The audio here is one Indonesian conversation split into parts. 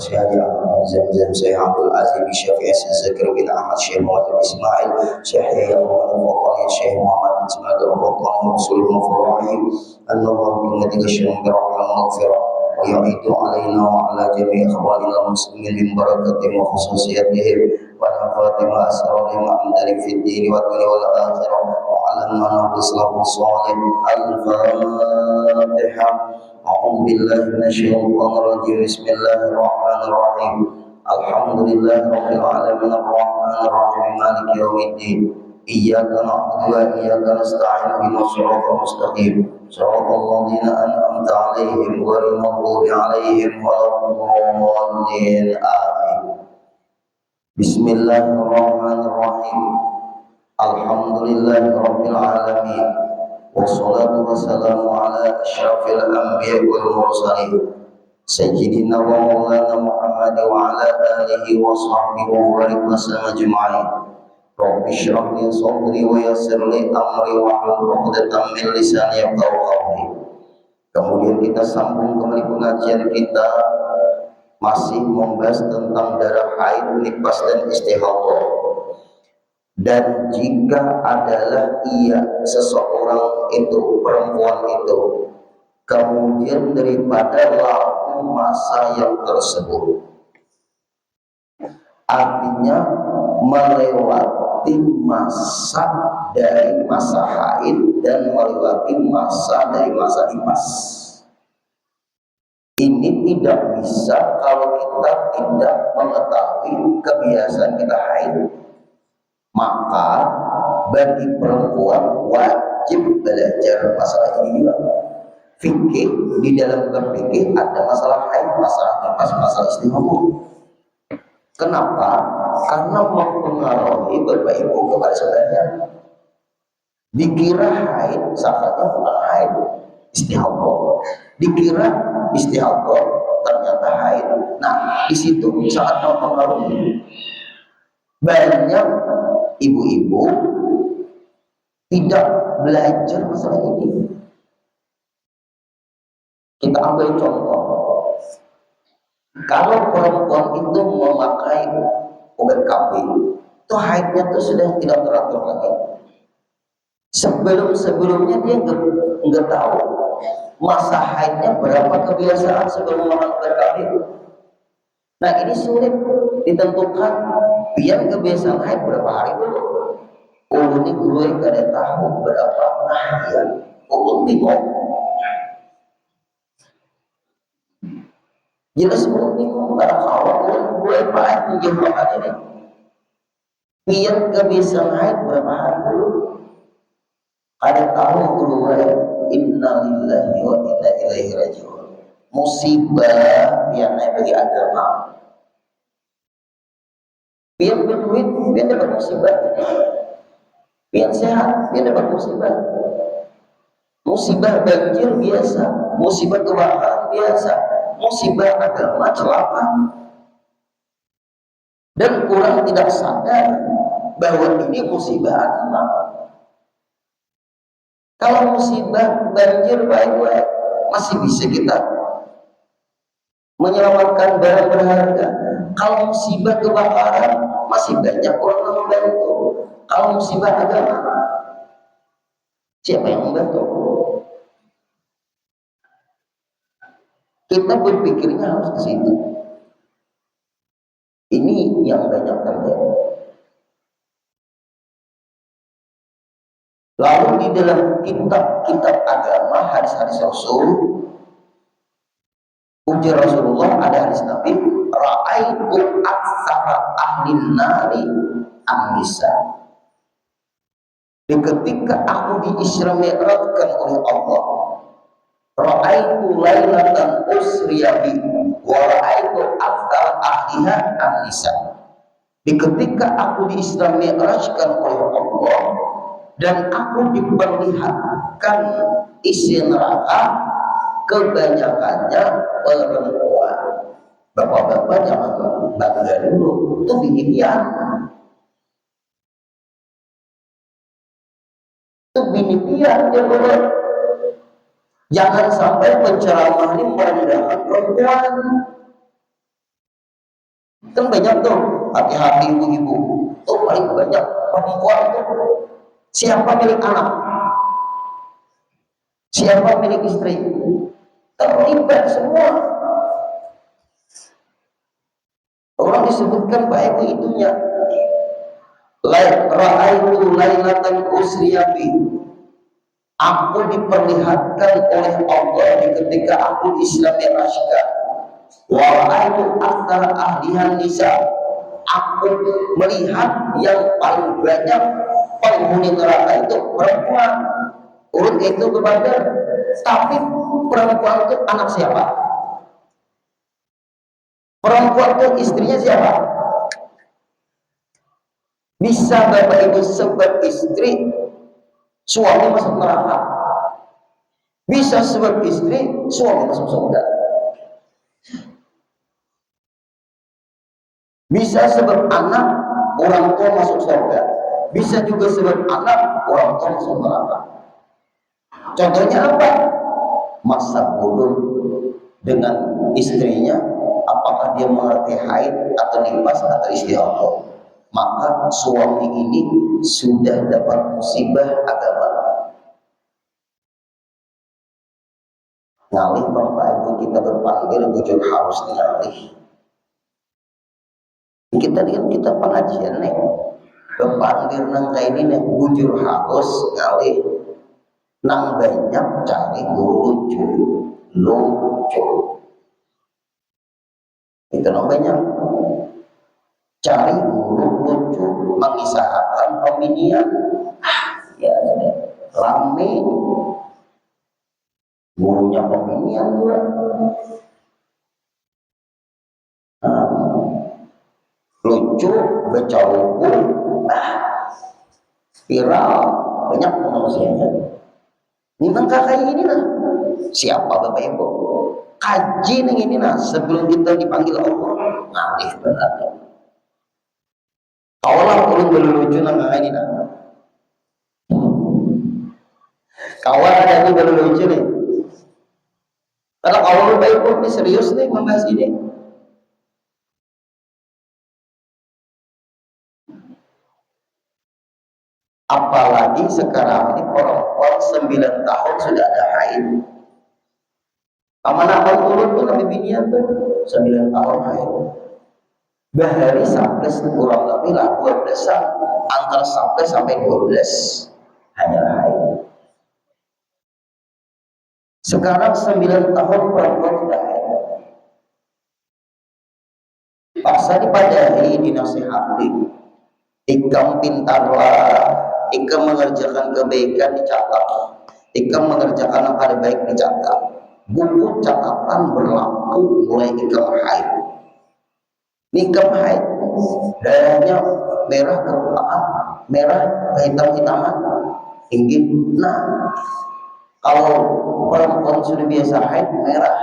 Syekh Haji Ahmad Zamzam, Syekh Abdul Aziz Syafi'i, Zakir bin Ahmad, Syekh Muhammad Ismail, Syekh Yahya Muhammad, Syekh Muhammad bin Ismail Al-Fatani, Rasulullah Farahi, An-Nawwal bin Nabi Syekh Rahman Maghfirah, wa ya'idu alaina wa ala jami'i ikhwanina muslimin min barakatihim wa khususiyatihim wa nafatim wa asrarihim wa amdarik fid dini wa dunya wal akhirah wa alamana bislahu salih. Al-Fatihah. أعوذ بالله من الشيطان الرجيم بسم الله الرحمن الرحيم الحمد لله رب العالمين الرحمن الرحيم مالك يوم الدين إياك نعبد وإياك نستعين اهدنا الصراط المستقيم صراط الذين أنعمت عليهم غير المغضوب عليهم ولا الضالين آمين بسم الله الرحمن الرحيم الحمد لله رب العالمين والصلاة والسلام على أشرف الأنبياء والمرسلين سيدنا ومولانا محمد وعلى آله وصحبه وبارك وسلم أجمعين رب اشرح لي صدري ويسر لي أمري واحلل عقدة من لساني يفقهوا قولي. Kemudian kita sambung kembali pengajian kita masih membahas tentang darah haid, nifas dan istihadhah. Dan jika adalah seseorang itu, perempuan itu, kemudian daripada laku masa yang tersebut, artinya melewati masa dari masa haid dan melewati masa dari masa nifas. Ini tidak bisa kalau kita tidak mengetahui kebiasaan kita haid. Maka bagi perempuan wajib belajar masalah ini juga. Fikih, di dalam berfikih ada masalah haid, masalah nifas, masalah istihadhah. Kenapa? Karena mempengaruhi Bapak Ibu kepada saudaranya. Dikira haid, sahabatnya bukan haid, istihadhah. Dikira istihadhah, ternyata haid. Nah, di situ sangat mempengaruhi. Banyak ibu-ibu tidak belajar masalah ini. Kita ambil contoh, kalau perempuan itu memakai obat KB, itu haidnya itu sudah tidak teratur lagi. Sebelumnya dia nggak tahu masa haidnya berapa, kebiasaan sebelum memakai obat KB. Nah, ini sulit ditentukan. Biar kebiasaan haid berapa hari dulu. Ini gue gak ada tahu berapa harian. Bingung. Jelas bingung. Karena kalau gue haid menjemput ini. Biar kebiasaan haid berapa hari dulu. Ada tahu gue. Inna lillahi wa inna ilaihi raji'un. Musibah yang naik bagi agama. Biar berduit, biar dapat musibah. Biar sehat, biar dapat musibah. Musibah banjir biasa, musibah kebakaran biasa, musibah agama celaka. Dan orang tidak sadar bahwa ini musibah agama. Kalau musibah banjir baik-baik, masih bisa kita menyelamatkan barang berharga. Kalau musibah kebakaran, masih banyak orang yang membantu. Kalau musibah agama, siapa yang membantu? Kita berpikirnya harus ke situ. Ini yang banyak terjadi. Lalu di dalam kitab-kitab agama, hadis-hadis Rasul, ujar Rasulullah, ada hadis Nabi, ra'aitu aktsara ahlin nari an-nisa. Ketika aku di-Isra Mi'rajkan oleh Allah, ra'aitu lailatan usriya bi wa ra'aitu aktsara ahliha an-nisa. Ketika aku di-Isra Mi'rajkan oleh Allah dan aku diperlihatkan isi neraka, kebanyakannya perempuan. Bapak-bapak jangan bangga dulu, itu binian. Itu binian ya Bapak. Jangan sampai penceramah ini merendahkan perempuan. Kan banyak tuh, hati-hati ibu-ibu. Tuh paling banyak perempuan tuh. Siapa milik anak? Siapa milik istri? Terlibat semua. Orang disebutkan baik itunya. Ra'aitu lailatan usriyabi. Aku diperlihatkan oleh Allah ketika aku Islam Mi'rajkan. Wa ra'aitu aktsara ahlihan nisa. Aku melihat yang paling banyak penghuni neraka itu perempuan. Urut itu kepada, tapi perempuan itu anak siapa? Perempuan itu istrinya siapa? Bisa Bapak Ibu sebab istri suami masuk neraka, bisa sebab istri suami masuk surga, bisa sebab anak orang tua masuk surga, bisa juga sebab anak orang tua masuk neraka. Contohnya apa? Masa bodoh dengan istrinya, apakah dia mengerti haid atau nifas atau istihadah, maka suami ini sudah dapat musibah agama. Ngalih Bapak Ibu kita berpanggil bujur harus ngalih. Kita pengajian nih, berpanggil nang kayak ini nih bujur harus ngalih. Nang banyak cari guru lucu. Itu nang banyak cari guru lucu mengisahkan pembinian. Ya, rame gurunya pembinian juga. Lucu, bercauku, viral, banyak manusianya. Memang kayak ini lah. Siapa Bapak Ibu? Kaji nih ini nah sebelum kita dipanggil Allah. Ngalih benar. Kaulah ulun berlucu nama ini nah. Kawan ada yang berlucu nih. Karena kalau Bapak Ibu ini serius nih membahas ini. Apalagi sekarang ini perempuan 9 tahun sudah ada haid. Amanah ulun tuh lebih binian tuh 9 tahun haid. Bahari sampai kurang lebih lah 12 antara sampai 12 hanya haid. Sekarang 9 tahun perempuan sudah haid. Paksa dipadahi, dinasihati. Ikam pintarlah, ikam mengerjakan kebaikan dicatat, ikam mengerjakan yang paling baik dicatat. Buku catatan berlaku mulai ikam haid. Ikam haid, darahnya merah kerulaan, merah kehitam-hitaman, tinggi. Nah, kalau perempuan sudah biasa haid merah,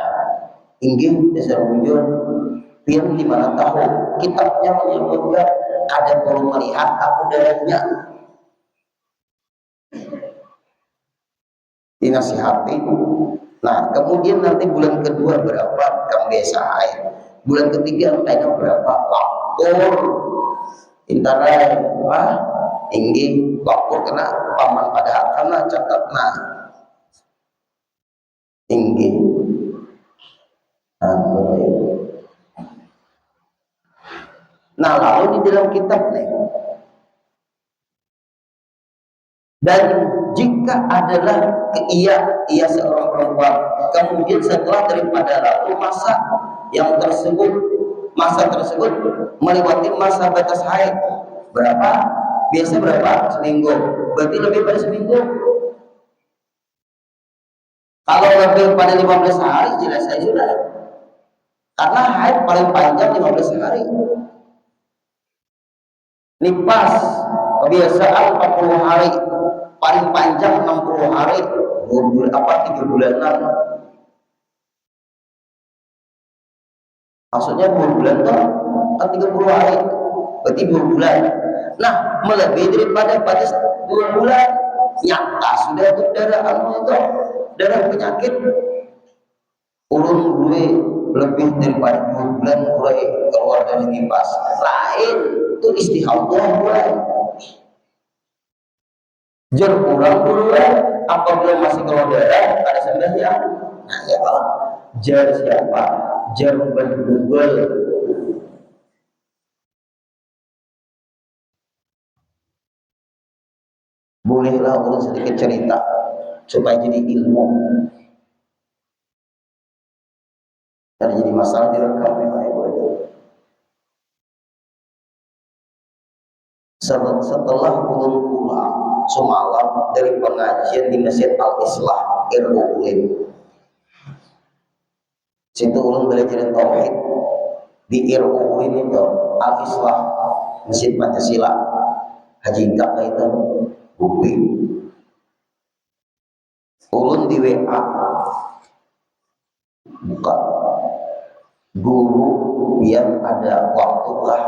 tinggi, dasar bujur, biar 5 tahun. Kitabnya menyebutkan ada perlu melihat aku darahnya. Dinasihati. Nah, kemudian nanti bulan kedua berapa kamu biasa haid, bulan ketiga kayaknya berapa lapor intara tinggi lapor kena paman pada karena catat nah tinggi. Nah, lalu di dalam kitab nih, dan jika adalah ia seorang perempuan, kemudian setelah daripada lalu masa tersebut melewati masa batas haid berapa? Biasa berapa? Seminggu. Berarti lebih pada seminggu. Kalau lebih pada 15 hari jelas saja sudah. Karena haid paling panjang 15 hari. Nifas kebiasaan 40 hari, paling panjang 60 hari, 3 bulanan. Maksudnya 2 bulan tuh 30 hari, berarti 2 bulan. Nah, melebihi daripada batas 2 bulan, nyata sudah itu darah penyakit. Ulun gue lebih daripada 2 bulan mulai keluar itu kipas lain itu istihadah mulai jar kurang dulu apabila masih keluar darah ada sembahyang. Nah ya Allah, jar siapa? Jar Google. Bolehlah urus sedikit cerita supaya jadi ilmu dan jadi masalah direkam memang boleh. Setelah ulun pulang semalam dari pengajian di Masjid Al-Islah RUUIN, situ ulun belajar tauhid di RUUIN itu Al-Islah Masjid Pancasila Haji Kaka itu bukti ulun di WA buka guru yang ada waktukah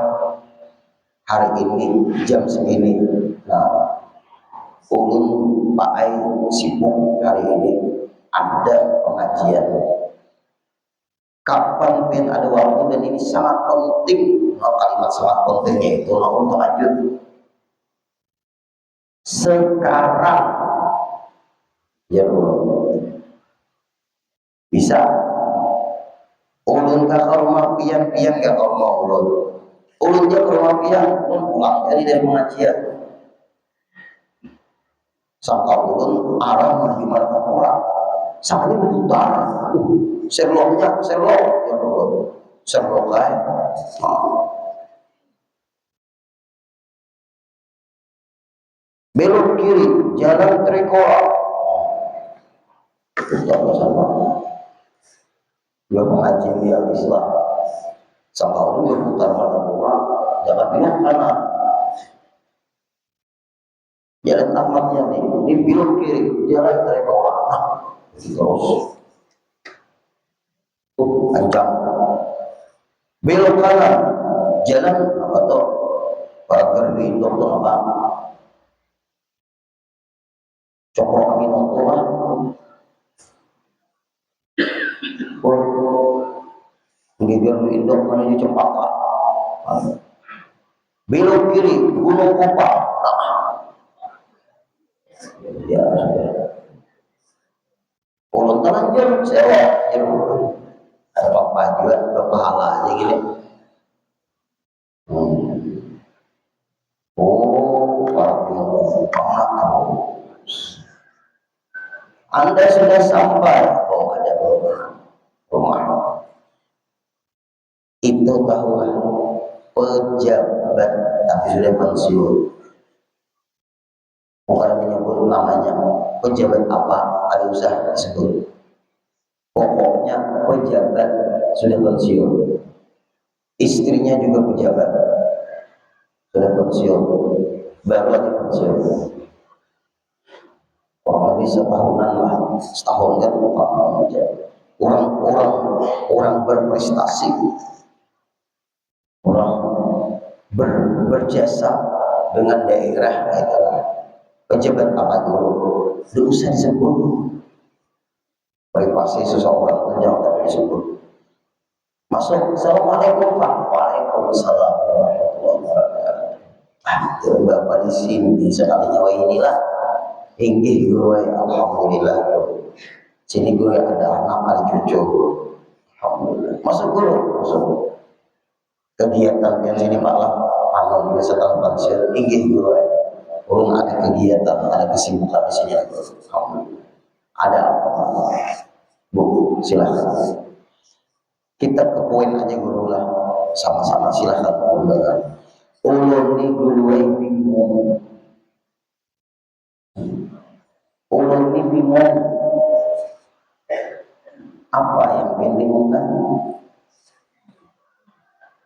hari ini jam segini. Nah ulun Pak Ai sibuk hari ini ada pengajian kapan pun ada waktu dan ini sangat penting. Nah, kalimat sangat pentingnya itu untuk lanjut sekarang ya ulun bisa ulun ke rumah pian-pian ke rumah ulun ulun ke rumah pian ulun pulang dari pengajian sangka ulun arah menuju Martapura sampai berputar serlok ya ulun serlok belok kiri jalan Trikora sama dua pengajian di Al-Islam sangka ulun berputar Martapura jangan bilang kanan jalan Ahmad Yani di belok kiri jalan Trikora terus ancam belok kanan jalan apa tuh pagar di Dokter apa Cokro Aminoto lah Giger Indok menuju Cempaka belok kiri Gunung Kupang ya ulun terlanjur sewa ada apa juga berpahala aja gini para Gunung Kupang Anda sudah sampai ada rumah itu tahulah pejabat tapi sudah pensiun bukan menyebut namanya pejabat apa ada usaha disebut pokoknya pejabat sudah pensiun istrinya juga pejabat sudah pensiun baru aja pensiun kurang lebih setahunan lah setahun kan orang berprestasi orang berjasa dengan daerah itulah pejabat apa dulu tidak usah disebut privasi seseorang itu jangan disebut masuk assalamualaikum Pak waalaikumsalam warahmatullahi wabarakatuh bapak di sini sekali nyawa inilah inggih gue alhamdulillah sini gue ada anak ada cucu alhamdulillah masuk kegiatan yang sini Pak lah amal juga setelah pensiun inggih gue belum ada kegiatan ada kesibukan di sini alhamdulillah ada apa Bu silahkan kita ke poin aja guru lah sama-sama silahkan ulun ni guru yang bingung ulun ni bingung apa yang membingungkan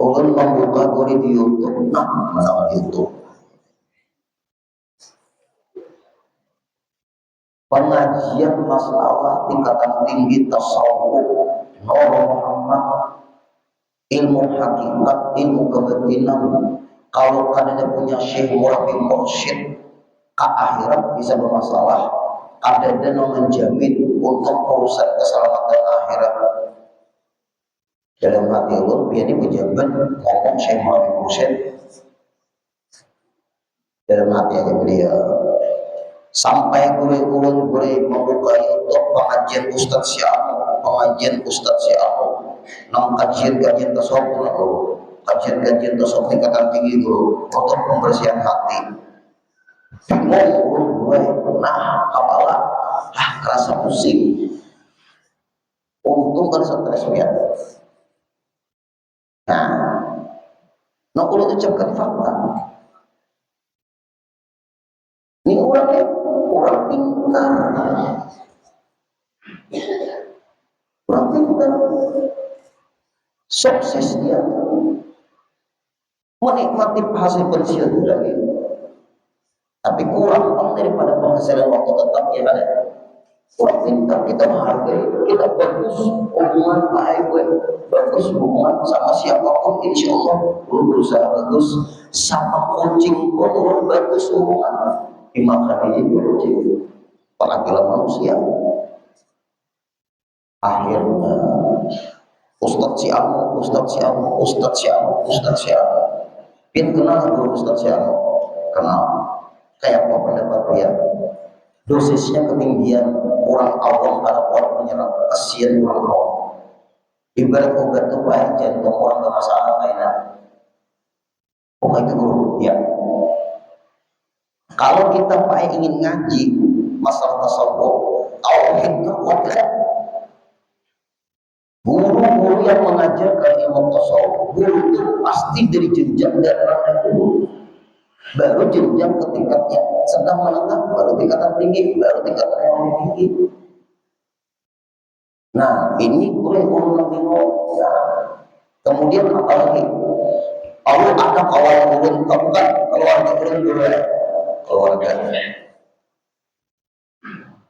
ulun membuka guru di YouTube mana YouTube pengajian masalah tingkatan tinggi tasawuf Nur Muhammad ilmu hakikat ilmu kebatinan kalau kalian punya syekh murabi mursyid ke akhirat bisa bermasalah ada dana menjamin untuk urusan keselamatan akhirat dalam hati ulun biar pejabat ngomong Syekh Muhammad Mursyid dalam hati aja beliau sampai guru-guru membuka YouTube pengajian Ustadz Syamu nang kajian tasawuf kajian tasawuf tingkatan tinggi guru untuk pembersihan hati bingung gue nah apalah kerasa pusing untung kan stres ya nah kalau ucapkan fakta ini orang pintar sukses dia menikmati hasil pensiun lagi tapi kurang daripada penghasilan waktu tetap ya kan orang pintar kita menghargai kita bagus hubungan baik bagus hubungan sama siapapun insya Allah berusaha bagus sama kucing pun orang bagus hubungan dimakan ini kucing apalagi manusia akhirnya Ustadz Syamu Pin kenal guru Ustadz Syamu kenal kayak apa pendapat dia dosisnya ketinggian orang awam pada orang menyerap kasihan orang awam ibarat obat itu baik jantung orang bermasalah lainnya itu guru ya kalau kita ingin ngaji masalah tasawuf tauhidnya kuatkan guru-guru yang mengajarkan ilmu tasawuf guru itu pasti dari jenjang darah dulu baru jenjang ke tingkatnya sedang menengah baru tingkatan tinggi baru tingkatan yang lebih tinggi nah ini guru Nabi Nuh kemudian apa lagi Allah ada kawan guru kamu kan keluarga keluarga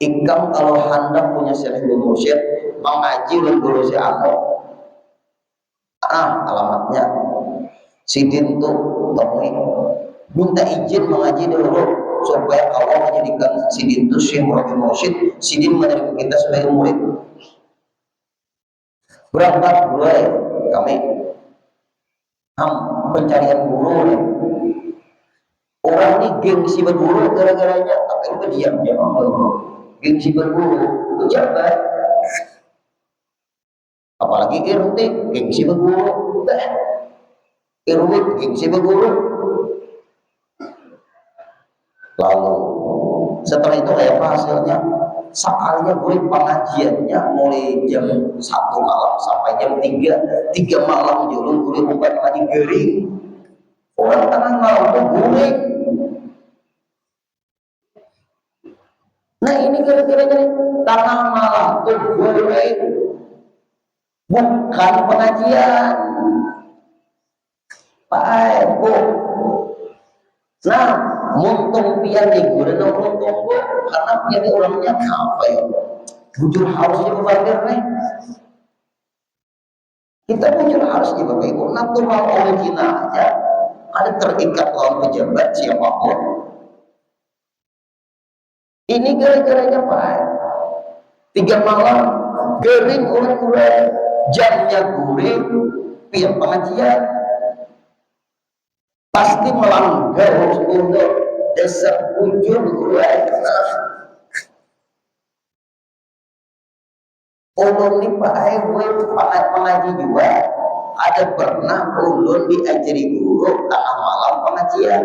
Ikam kalau hendak punya Syekh Mursyid mengaji dan guru si alamatnya Sidin tuh temui minta izin mengaji dulu supaya kalau menjadikan Sidin tuh Syekh Muhammad Mursyid Sidin menerima kita sebagai murid berangkat mulai kami pencarian guru orang ini gengsi berguru gara-garanya tapi lu diam gengsi berguru pejabat apalagi RT gengsi berguru RW gengsi berguru lalu setelah itu kayak apa hasilnya sakalnya guru pengajiannya mulai jam 1 malam sampai jam 3 malam julung guru bukan ngaji gering orang tengah malam itu guring nah ini kira-kira tengah malam tuh guring bukan pengajian Pak Bu nah muntung pian nih gue dan muntung gue karena pian ini orangnya apa ya bujur harusnya berpikir nih kita bujur harusnya berpikir natural original aja ada terikat lawan pejabat siapapun ini gara-garanya Pak 3 malam gering urat-urat jamnya guring pian pengajian pasti melanggar untuk dasar bujur urat ulun ini Pak pengaji juga ada pernah ulun diajari guru tengah malam pengajian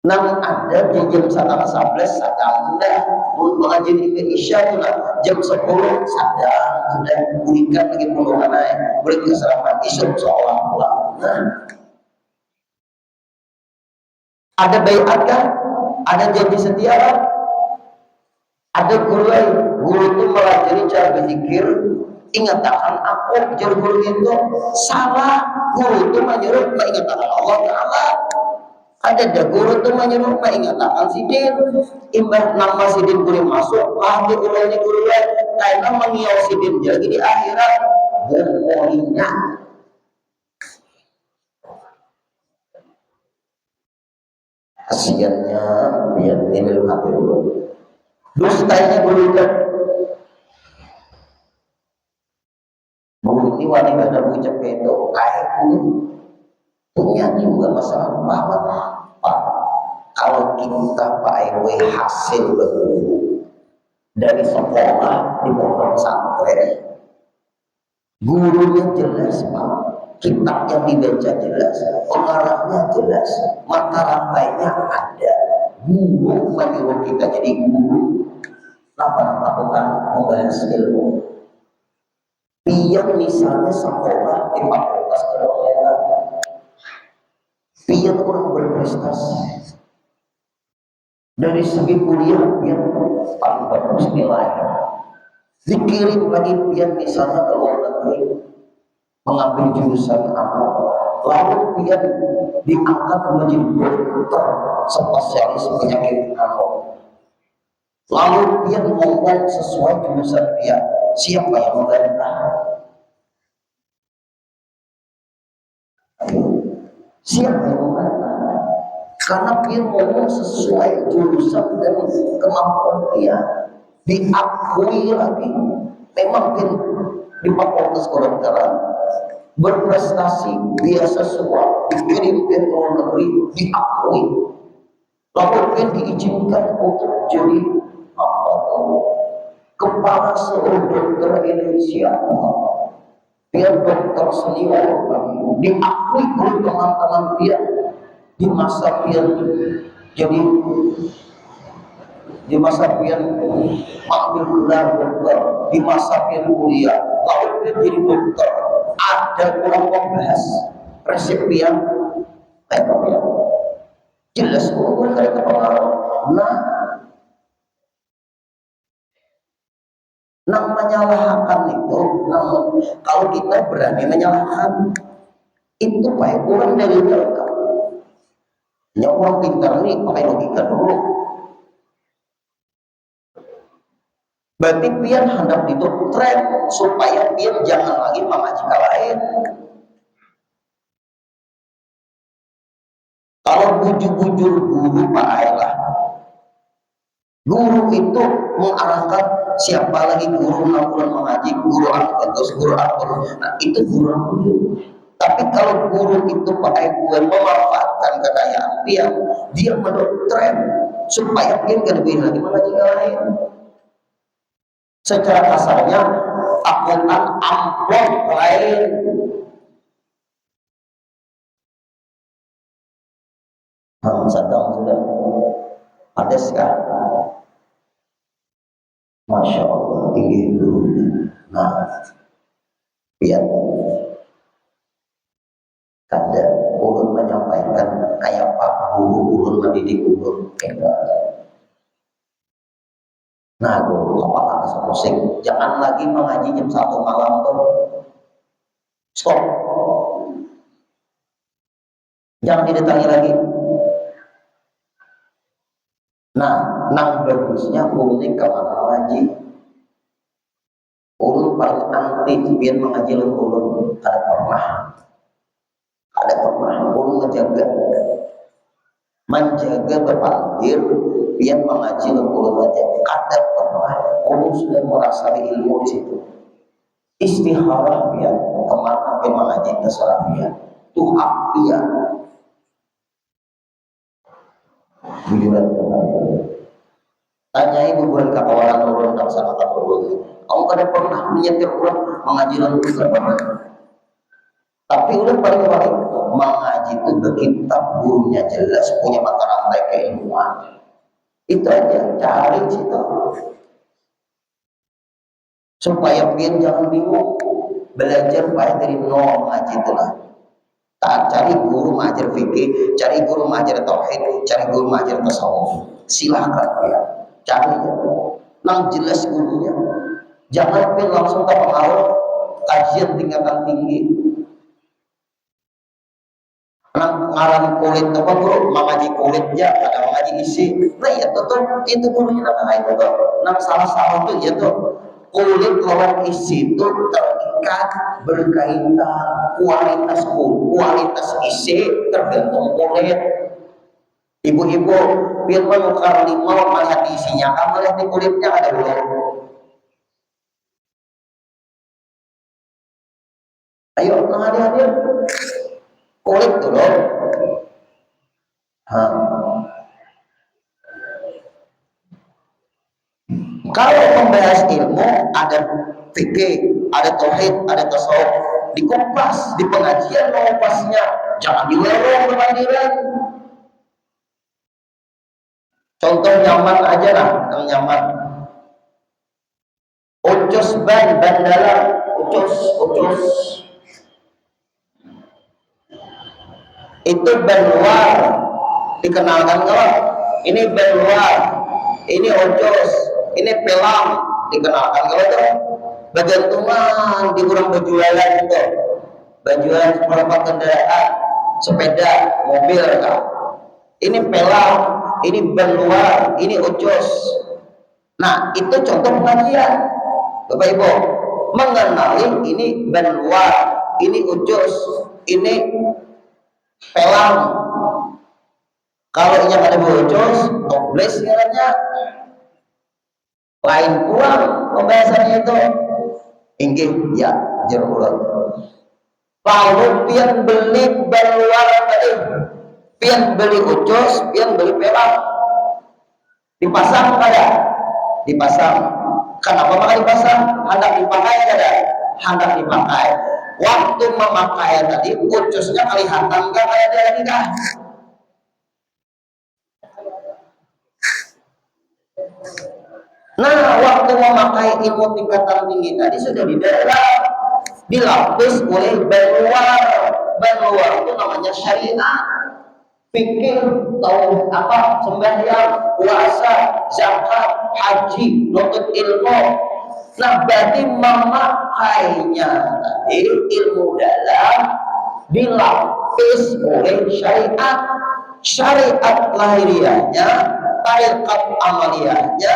nang ada di jam 11 sadang dah mengaji di Isya jam 10 sadang sudah berikan lagi puluhan beri keserapan isu seolah pulang ada baiat kan ada janji setia kan ada guru itu melajari cara berzikir ingatkan aku jar guru itu salah guru itu menyuruh mengingatkan Allah Ta'ala ada guru itu menyuruh mengingatkan Sidin imbah nama Sidin guru masuk ahli ulangnya guru karena mengiau Sidin jadi di akhirat bermolinya kasiannya biar ini lu hati dulu dustanya guru itu guru ini wanita ada ucap itu kayak punya juga masalah bahwa Pak, kalau kita Pak RW hasil berguru dari sekolah di pondok pesantren, gurunya jelas Pak, kitabnya dibaca jelas, pengarangnya jelas, mata rantainya ada. Guru menyuruh kita jadi guru, apa lakukan membahas ilmu. Pian misalnya sekolah di fakultas kedokteran, pian kurang berprestasi. Dari segi kuliah pian paling bagus nilai. Dikirim lagi pian misalnya ke luar negeri mengambil jurusan apa, lalu pian diangkat menjadi dokter spesialis penyakit kanker. Lalu pian ngomong sesuai jurusan pian, siapa yang membantah? Siapa yang membantah? Karena pian ngomong sesuai jurusan dan kemampuan pian, diakui lagi. Memang pian di fakultas kedokteran berprestasi biasa semua, dikirim ke luar negeri, diakui, lalu pian diizinkan untuk jadi apa tuh, kepala seluruh dokter Indonesia, pian dokter senior, diakui oleh teman-teman pian di masa pian jadi di masa pian mengambil gelar dokter, di masa pian kuliah, lalu pian jadi dokter. Ada kurang membahas resep pian, pian jelas kurang ada pengaruh. Nah, menyalahkan itu, kalau kita berani menyalahkan, itu pakai kurang dari lengkap. Hanya orang pintar nih pakai logika dulu. Berarti pian hendak didoktrin supaya pian jangan lagi mengaji ke lain. Kalau bujur-bujur guru Pak Aylah, guru itu mengarahkan siapa lagi guru 6 bulan mengaji, guru bagus, guru bagus. Nah itu guru bujur. Tapi kalau guru itu pakai gue memanfaatkan kekayaan dia mendoktrin supaya dia gak lebih lagi mengaji ke lain. Secara kasarnya akuntan amplop lain. Sedang sudah ada sekarang. Masya Allah tinggi itu. Nah, biar kada ulun menyampaikan kayak Pak Guru, ulun mendidik ulun enggak. Nah, guru kepala rasa pusing. Jangan lagi mengaji jam 1 malam tuh. Stop. Jangan didatangi lagi. Nah, nang bagusnya ulun kemana ngaji. Ulun paling anti biar mengaji ulun. Ada pernah. Ulun menjaga berpandir biar mengaji ulun aja. Ada pernah. Ulun sudah merasa ilmu di situ. Istikharah biar kemana biar mengaji terserah biar. Tuh hak biar. Bujuran tanyai bubuhan kapawalan urun dan sama kapawalan. Kamu kada pernah menyetir urun mengaji lalu pernah. Tapi urun paling mengaji itu berkitab gurunya jelas, punya mata rantai keilmuan. Itu aja cari situ. Supaya pian jangan bingung. Belajar baik dari nol mengaji itulah. Tak cari guru mengajar fikih, cari guru mengajar tauhid, cari guru mengajar tasawuf. Silakan ya, cari ya. Nang jelas gurunya. Jangan pun langsung terpengaruh kajian tingkatan tinggi. Nang ngaran kulit apa guru mengaji kulitnya, ada mengaji isi. Nah ya tuh itu gurunya nang itu tuh. Nang salah tuh ya tuh kulit lawan isi itu terikat berkaitan kualitas isi tergantung kulit. Ibu-ibu biar menukar limau melihat isinya, kamu lihat di kulitnya ada belum? Ayo, hadir kulit tuh loh, membahas ilmu, ada fikih, ada tauhid, ada tasawuf, dikupas di pengajian mengupasnya, jangan di warung bermandiran. Contoh nyaman aja lah, yang nyaman. Ucus ban dalam, ucus. Itu ban luar, dikenalkan kalau ini ban luar, ini ucus, ini pelang, dikenalkan kalau itu bagian tuman di kurang berjualan itu, berjualan beberapa kendaraan, sepeda, mobil kan. Ini pelang, ini ban luar, ini ucus. Nah, itu contoh pengajian. Bapak Ibu, mengenali ini ban luar, ini ucus, ini pelang. Kalau yang ada ucus, toples segalanya. Lain pulang pembahasannya itu. Inggih, ya, jerulat. Lalu pian beli ban luar tadi, pian beli ucus, pian beli pelang. Dipasang kada? Dipasang. Kenapa maka dipasang? Hendak dipakai kada? Hendak dipakai. Waktu memakai tadi ucusnya kelihatan enggak kayak ada lagi kah? Nah, waktu memakai ilmu tingkatan tinggi tadi sudah di dalam, dilapis oleh ban luar. Ban luar itu namanya syariat, fikih, tahu apa, sembahyang, puasa, zakat, haji, nuntut ilmu. Nah, berarti memakainya tadi ilmu dalam dilapis oleh syariat. Syariat lahiriahnya, tarikat amaliyahnya,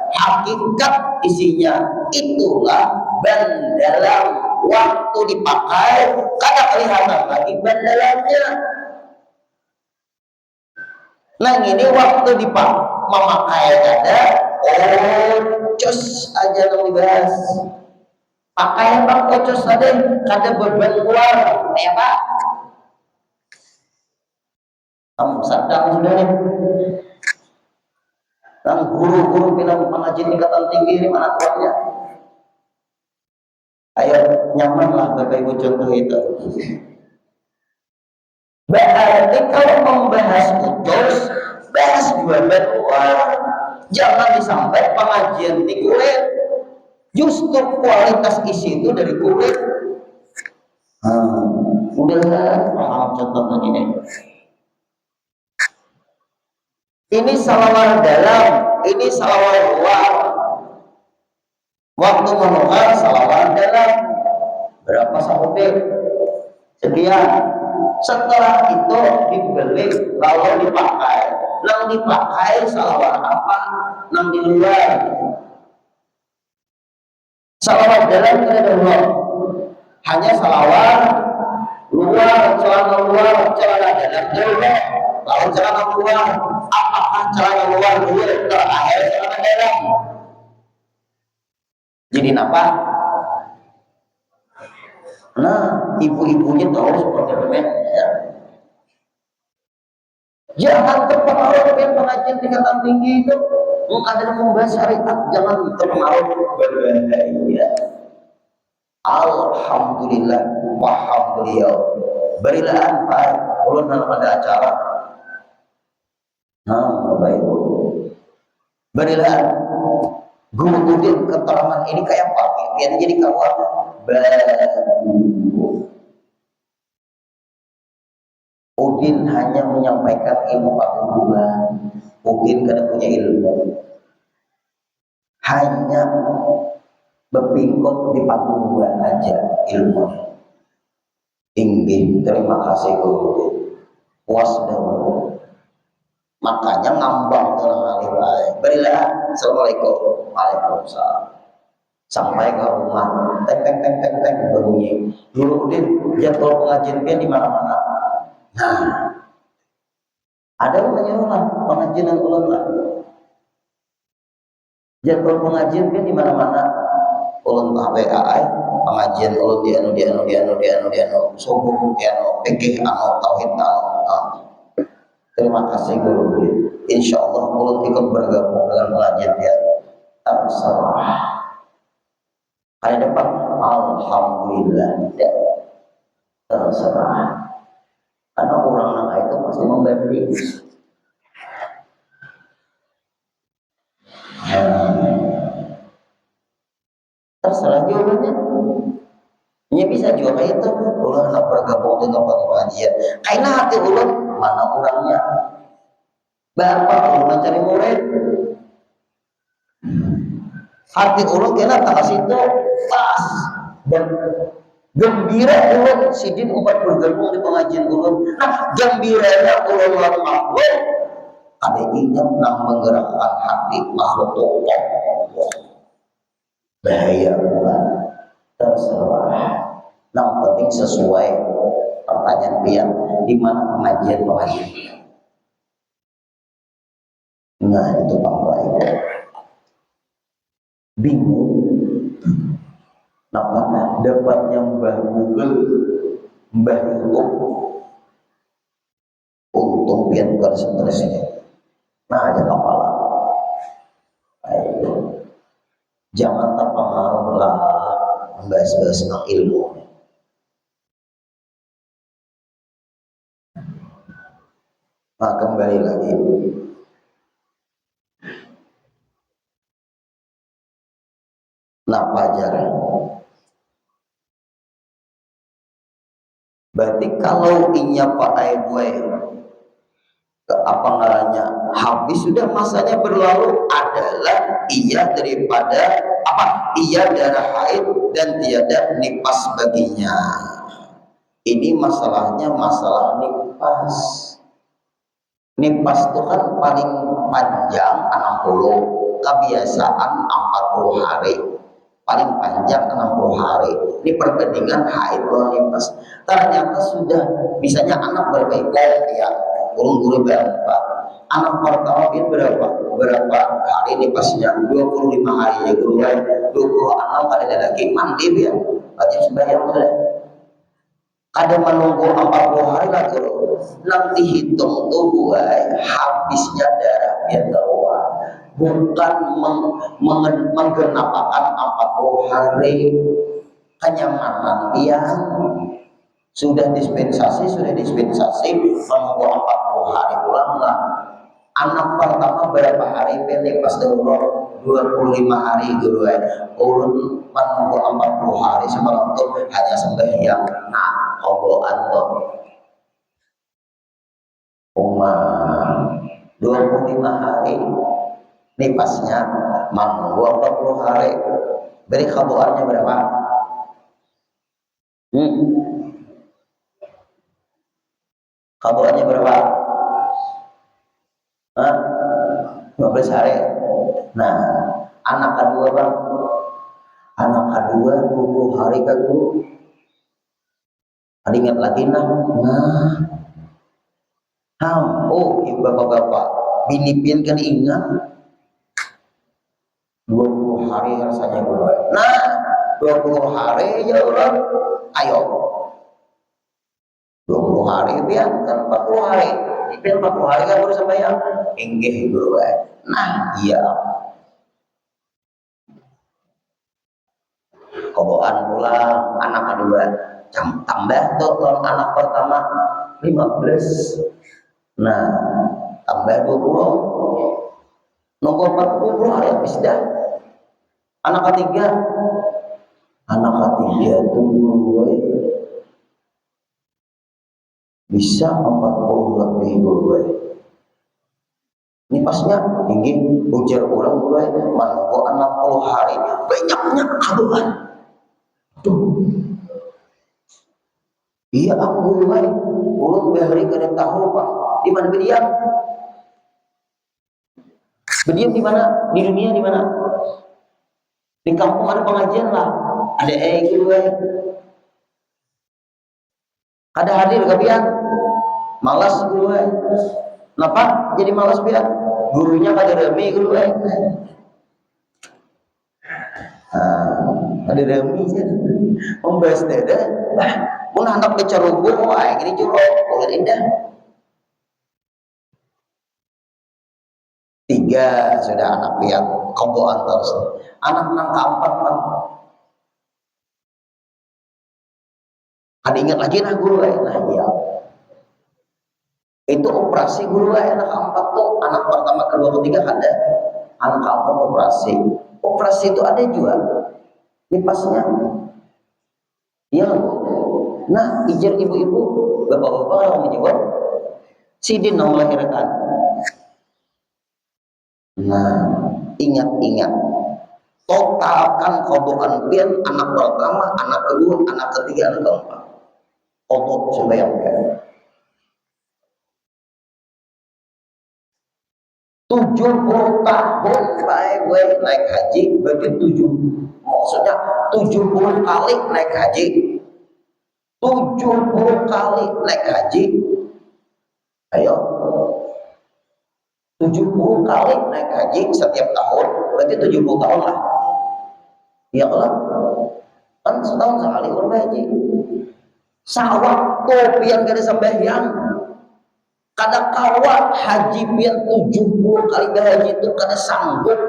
hakikat isinya, itulah ban dalam. Waktu dipakai kada kelihatan lagi ban dalamnya. Nah, ini waktu memakai kada ucus aja yang dibahas. Pakai bang ucus tadi kada beban keluar ya Pak. Sadang sudah nih. Dan guru-guru bilang pengajian tingkatan tinggi ini mana kuatnya? Ayo nyamanlah Bapak Ibu contoh itu. Berarti kalau membahas ucus, bahas dua ban luar. Jangan disampai pengajian di kulit. Justru kualitas isi itu dari kulit. Udah contoh ini. Ini salawat dalam, ini salawat luar. Waktu menukar salawat dalam berapa sahabat? Sekian. Setelah itu dibeli lalu dipakai. Nang dipakai salawat apa? Nang di luar. Salawat dalam tidak ada. Hanya salawat luar, celana dalam dulu. Lalu celana luar, apakah celana luar dulu terakhir celana dalam? Jadi apa? Nah, ibu-ibunya tahu seperti apa ya. Jangan terpengaruh dengan pengajian tingkatan tinggi itu. Ada membahas syariat, jangan terpengaruh berbahaya. Alhamdulillah, walhamdulillah. Berilah anfal, ulun pada acara. Nah, baik. Berilah guru udin keterangan ini kayak apa? Biar jadi kawan. Udin hanya menyampaikan ilmu pengetahuan. Udin kada punya ilmu. Hanya berpingkot di pengetahuan aja ilmu. Inggih, terima kasih guru. Puas dahulu. Makanya ngambang terang alih. Berilah assalamualaikum, waalaikumsalam. Sampai ke rumah, teng berbunyi. Guru Udin jadwal pengajian dia di mana-mana. Nah, ada yang lah pengajian ulun lah. Jadwal pengajian dia di mana-mana. Ulun WA pengajian ulun di anu subuh di anu fikih anu tauhid anu. Terima kasih guru. Insya Allah ulun ikut bergabung dengan pengajian dia. Terserah. Ada depan, alhamdulillah, tidak terserah. Karena orang nangka itu pasti memberi. Terserah jawabannya. Ini bisa juga kayak itu. Ulah nak bergabung dengan pengajian. Karena hati ulah mana orangnya. Bapak ulah mencari murid. Hati ulah kena tak situ pas dan gembira ulah sidin umat bergabung di pengajian ulah. Nah gembiranya ulah makhluk. Ada ingat nak menggerakkan hati makhluk Allah. Bahaya ulah. Terserah. Yang penting sesuai pertanyaan pian di mana pengajian. Nah itu Pak Baik. Bingung. Nah, dapatnya Mbah Google, Mbah YouTube, untung pian bukan stresnya. Nah aja kepala. Ayo. Jangan terpengaruh lah membahas-bahas tentang ilmu. Nah kembali lagi. Nah pajar. Berarti kalau inya Pak Aibwe apa ngarannya habis sudah masanya berlalu adalah ia daripada apa ia darah haid dan tiada nipas baginya. Ini masalahnya masalah nipas. Nipas itu kan paling panjang 60, kebiasaan 40 hari. Paling panjang 60 hari. Ini perbandingan haid dan nipas. Ternyata sudah misalnya anak berbaiknya ya, guru berapa? Anak pertama ini berapa hari nipasnya? 25 hari ya guru. 26 kali lagi mandi ya. Wajib sembahyang sudah. Ada menunggu 40 hari lagi nanti hitung tuh buat habisnya darah biar keluar, bukan menggenapkan 40 hari kenyamanan dia sudah dispensasi menunggu 40 hari pulanglah. Anak pertama berapa hari pendek pas umur 25 hari dulu ulun menunggu 40 hari semalam itu hanya sembahyang nah oboan tuh umar 25 hari nipasnya menunggu 40 hari beri kabuannya berapa? Kabuannya berapa? 15 hari. Nah, anak kedua bang, anak kedua 20 hari kan guru. Ingat lagi nah, oh ibu bapak-bapak, bini pian kan ingat 20 hari rasanya guru. Nah, 20 hari ya orang, ayo 20 hari pian kan 40 hari. Pian 40 hari kan baru sembahyang. Inggih guru. Nah, iya. Koboan pulang anak kedua tambah tuh anak pertama 15. Nah, tambah 20. Nunggu 40 hari habis dah. Anak ketiga tunggu bisa 40 lebih gue. Ini pasnya ingin ujar orang gue menunggu 60 hari banyaknya kabuan. Tuh. Iya aku gue ulun behari kada tahu Pak. Di mana berdiam? Berdiam di mana? Di dunia di mana? Di kampung ada pengajian lah. Ada gue. Ada hadir kebian. Malas gue. Kenapa? Jadi malas biar gurunya kada remi gue. Ada remi sih. Membahas dada. Mun handap kecarubu wah gini curok boleh indah. 3 sudah anak pian komboan terus. Anak nang keempat Bang. Ada ingat lagi nah guru nah iya. Itu operasi guru anak keempat tuh, anak pertama, kedua, ketiga ada. Anak keempat operasi. Operasi itu ada juga nipasnya. Iya. Nah, izin ibu-ibu, bapak-bapak orang menjawab, sidin yang melahirkan. Nah, ingat-ingat, totalkan kodokan pian anak pertama, anak kedua, anak ketiga, anak keempat. Kodok sebayangkan. 70 tahun gue naik haji, berarti 70 kali naik haji. 70 kali naik haji. Ayo. 70 kali naik haji setiap tahun, berarti 70 tahun lah. Ya Allah. Kan setahun sekali orang haji. Sawaktu pian kada sembahyang. Kada kawat haji pian 70 kali berhaji itu kada sanggup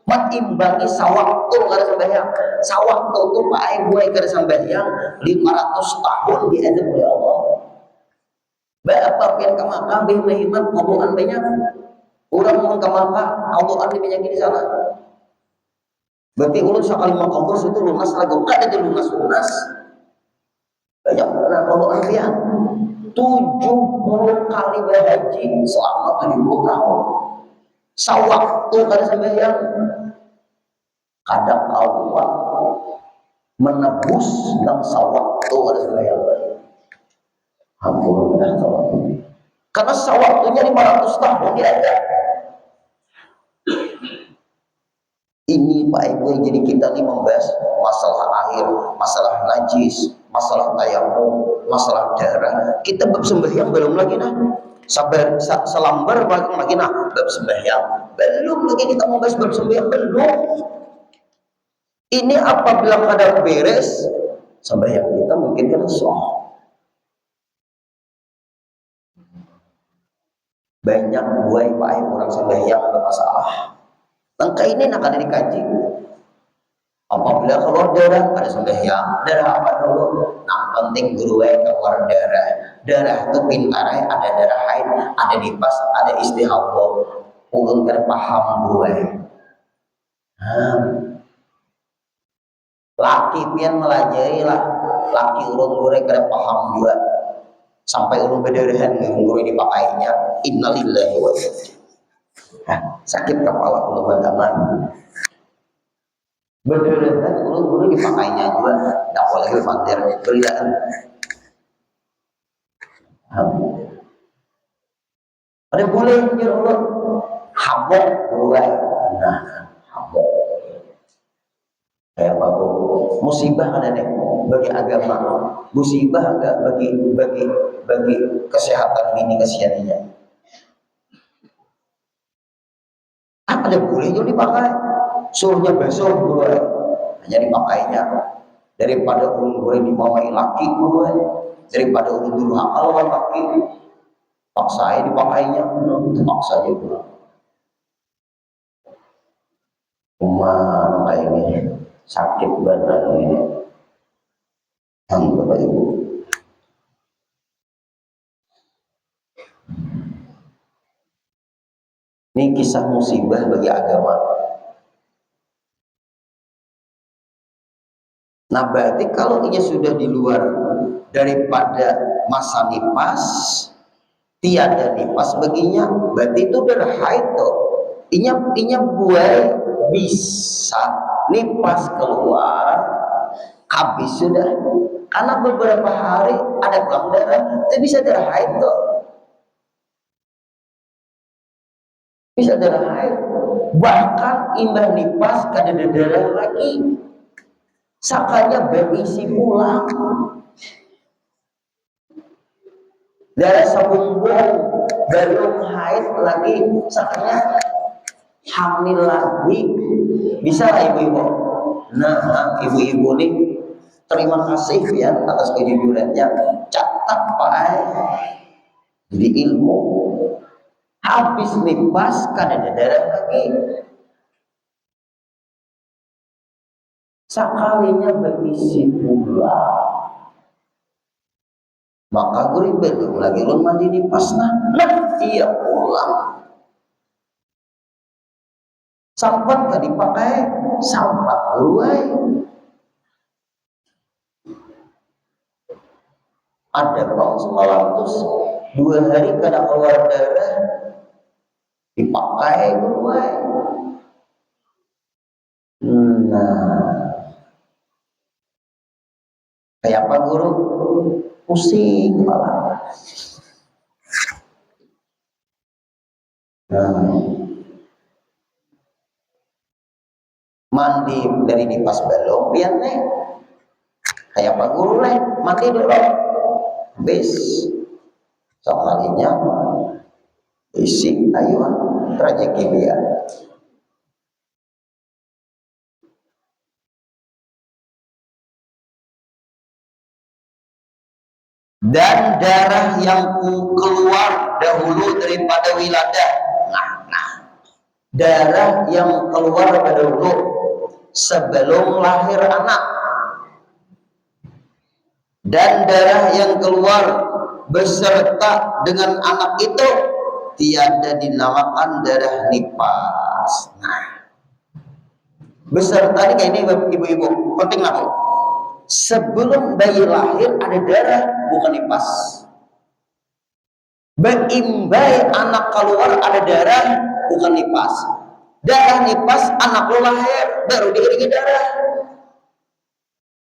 menimbangi sawaktu kada sembahyang. Sawaktu itu Pak Ibu kada sembahyang 500 tahun diadab oleh Allah. Berapa pian ke Makkah berhemat kodokan banyak. Orang mau ke Makkah kodokan banyak di sana. Berarti ulun sekali mau kongkos itu lunas lagi. Kada ada lunas. Banyak karena kodokan pian. 70 kali berhaji selama 70 tahun. Sawaktu kada sembahyang. Kadang kawat menebus dan sawaktu kada sembahyang. Alhamdulillah. Karena sawaktunya 500 tahun dia ada. Ini Pak Ibu, jadi kita nih membahas masalah air, masalah najis, masalah tayamum, masalah darah. Kita bab sembahyang belum lagi nah. Sabar selambar lagi nah bab sembahyang. Belum lagi kita membahas bab sembahyang belum. Ini apabila kada beres sembahyang kita mungkin kada sah. Banyak buai Pak Ibu orang sembahyang bermasalah. Langkah ini nak ada dikaji. Apabila keluar darah ada sembahyang. Darah apa dulu? Nah penting guru keluar darah. Darah itu pintarai, ada darah haid, ada nifas, ada istihadah. Ulun paham gue. Laki pian melajari lah. Laki ulun gue kada paham juga. Sampai ulun berdarahan guru dipakainya. Innalillahi wa inna ilaihi. Sakit kepala ulun bagaman. Berderet ulun dipakainya juga, tidak boleh dipantir beriaan. Ada boleh jujur ulun habok buai. Nah, habok. Kayak bagus. Musibah ada nih bagi agama, musibah agak bagi kesehatan ini kesiannya. Ada boleh jadi dipakai. Suruhnya besok gue hanya dipakainya daripada ulun gue dimamai laki gue, daripada ulun dulu akal kan laki paksa dipakainya paksa aja gue kayak ini sakit badan ini. Bapak Ibu, ini kisah musibah bagi agama. Nah berarti kalau ia sudah di luar daripada masa nifas, tiada nifas baginya, berarti itu darah haid tuh. Inya buai bisa nifas keluar, habis sudah. Karena beberapa hari ada kelam darah, itu bisa darah haid tuh. Bisa darah haid. Bahkan imbah nifas kada ada darah lagi. Sakanya berisi pulang. Darah sebumbung belum haid lagi, sakanya hamil lagi. Bisa lah ibu-ibu. Nah, ibu-ibu nih terima kasih ya atas kejujurannya. Catat Pak. Jadi ilmu habis nifas kada ada darah lagi. Sekalinya berisi pula. Maka guru belum lagi ulun mandi di pasna. Nah, iya pulang. Sampat gak dipakai, sampat guru ay. Ada bang semalam terus 2 hari kada keluar darah, dipakai guru ay. Nah, kayak apa guru? Pusing kepala. Nah, mandi dari dipas belum pian nih. Kayak apa guru nih? Mandi dulu. Habis sekalinya isi ayo trajeki dia. Dan darah yang keluar dahulu daripada wiladah. Nah, darah yang keluar dahulu sebelum lahir anak, dan darah yang keluar beserta dengan anak itu tiada dinamakan darah nifas. Nah, beserta ini kayak ini ibu-ibu penting lah, sebelum bayi lahir ada darah bukan nifas. Beimbai anak keluar ada darah bukan nifas. Darah nifas anak lu lahir baru diiringi darah,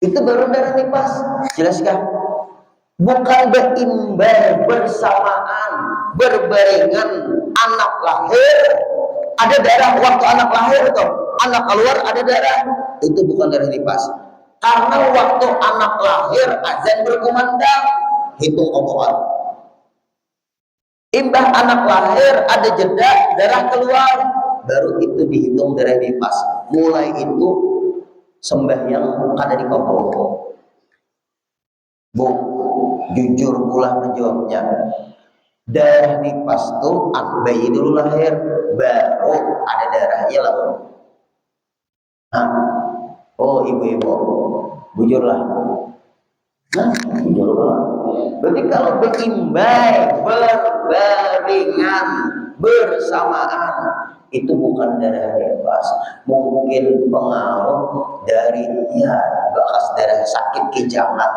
itu baru darah nifas. Jelaskah? Bukan beimbai bersamaan berbarengan anak lahir ada darah, waktu anak lahir tuh anak keluar ada darah, itu bukan darah nifas. Karena waktu anak lahir azan berkumandang, hitung omongan. Imbah anak lahir ada jeda darah keluar, baru itu dihitung darah nifas. Mulai itu sembahyang ada di kabul. Bu, jujur pula menjawabnya. Darah nifas tuh bayi dulu lahir, baru ada darahnya lah. Nah, oh ibu-ibu, bujurlah. Nah, bujurlah. Berarti kalau berimbai, berbarengan, bersamaan, itu bukan darah nifas. Mungkin pengaruh dari bekas darah sakit kijaman.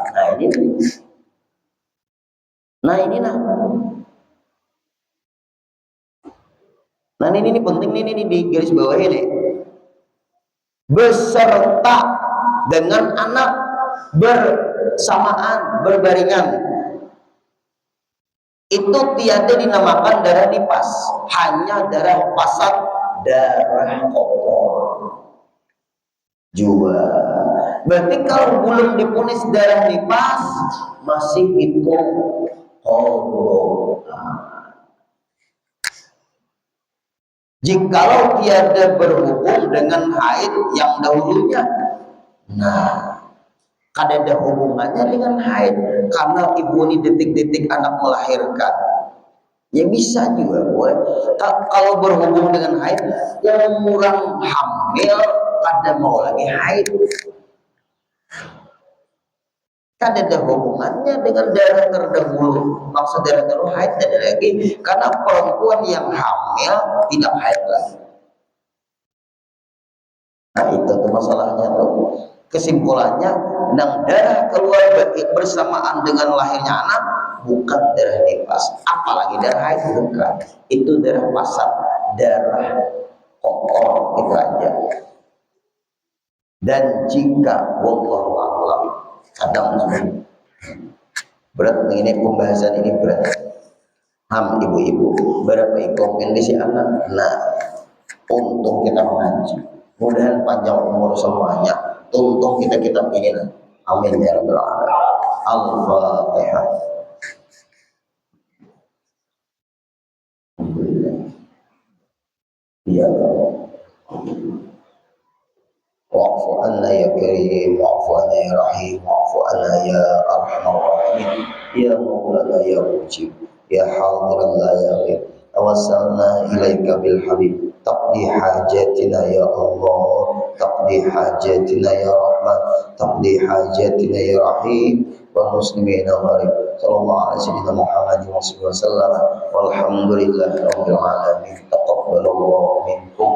Nah ini. Nah ini penting ini di garis bawah ini. Beserta dengan anak bersamaan, berbarengan, itu tiada dinamakan darah nifas, hanya darah pasat, darah kotor juga. Berarti kalau belum diponis darah nifas masih hitung kodok. Jikalau tiada berhubung dengan haid yang dahulunya, nah kada ada hubungannya dengan haid karena ibu ini detik-detik anak melahirkan. Ya bisa juga, boy. Kalau berhubung dengan haid, yang orang hamil kada mau lagi haid. Kada ada hubungannya dengan darah terdahulu. Maksud darah terdahulu haid ada lagi, karena perempuan yang hamil tidak haid lagi. Nah itu tuh masalahnya tuh. Kesimpulannya, nang darah keluar bersamaan dengan lahirnya anak bukan darah nifas, apalagi darah haid bukan. Itu darah pasat, darah kotor itu aja. Dan jika wallahu a'lam, kadang-kadang berat ini pembahasan ini berat. Ibu-ibu, berapa kondisi anak? Nah, untung kita mengaji. Mudah-mudahan panjang umur semuanya. Untung kita ingin. Amin ya rabbal alamin. Al-Fatihah. Ya Allah. Wa'fu anna ya karim, wa'fu anna ya rahim, wa'fu anna ya arhamar rahimin, ya maulana ya mujib, ya hadiran la yaqib, tawassalna ilaika bil habib, taqdi hajatina ya Allah, taqdi hajatina ya Rahman, taqdi واقضي حاجاتنا يا رحيم والمسلمين الغريب. صلى الله على سيدنا محمد وصحبه وسلم والحمد لله رب العالمين. تقبل الله منكم.